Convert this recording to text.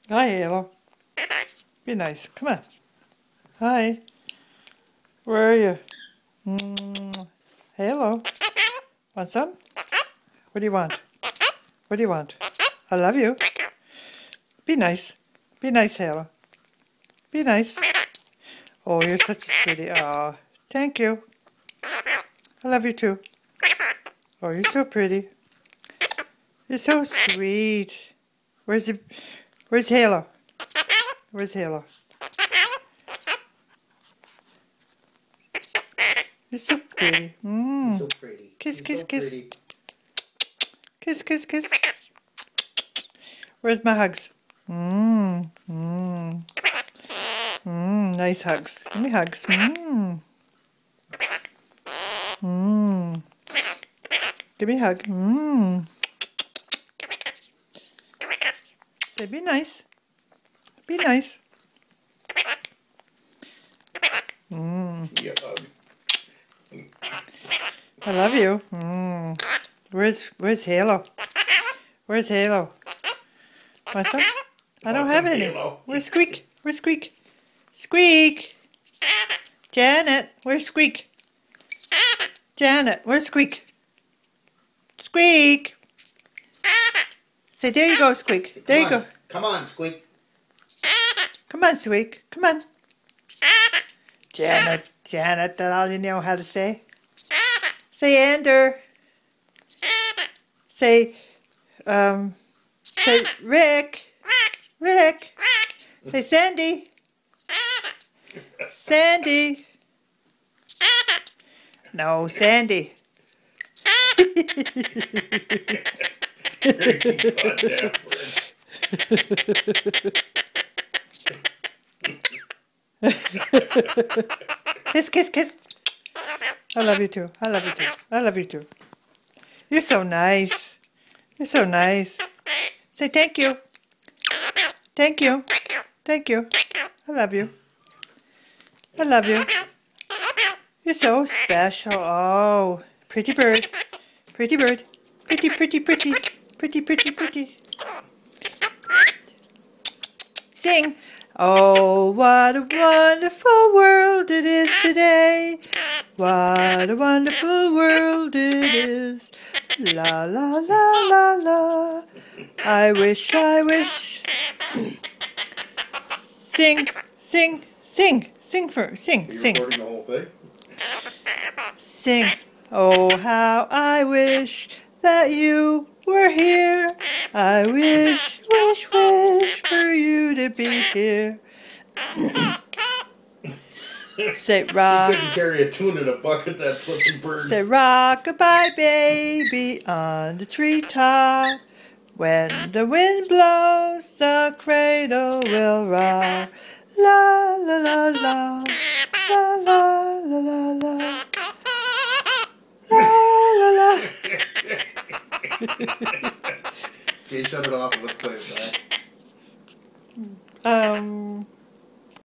Hi, Halo. Be nice. Come on. Hi. Where are you? Halo. Want some? What do you want? What do you want? I love you. Be nice. Be nice, Halo. Be nice. Oh, you're such a sweetie. Oh, thank you. I love you too. Oh, you're so pretty. You're so sweet. Where's Halo? Where's Halo? You're so pretty. You're so pretty. Kiss, You're kiss, so kiss. pretty. Kiss, kiss, kiss. Where's my hugs? Nice hugs. Give me hugs. Give me a hug. Say, be nice. Be nice. Yeah, I love you. Where's Halo? Where's Halo? Want some? I don't have any. Halo. Where's Squeak? Where's Squeak? Squeak! Janet, where's Squeak? Janet, where's Squeak? Squeak! Say, there you go, Squeak. There you go. Come on, Squeak. Come on, Squeak. Come on. Janet, that's all you know how to say. Say, Ander. Say, Rick. Rick. Say, Sandy. Sandy. No, Sandy. Crazy goddamn Kiss, kiss, kiss. I love you too. I love you too. I love you too. You're so nice. You're so nice. Say thank you. Thank you. Thank you. I love you. I love you. You're so special. Oh, pretty bird. Pretty bird. Pretty, pretty, pretty. Pretty, pretty, pretty. Sing. Oh, what a wonderful world it is today. What a wonderful world it is. La, la, la, la, la. I wish. Sing, sing, sing. Sing, sing. Are you recording the whole thing? Sing. Oh, how I wish that you were here. I wish for you to be here. Say rock. You couldn't carry a tune in a bucket, that flipping bird. Say rock-a-bye baby on the treetop. When the wind blows, the cradle will rock. La la la la. La la la la la. La la la. Okay, shut it off and let's play it back.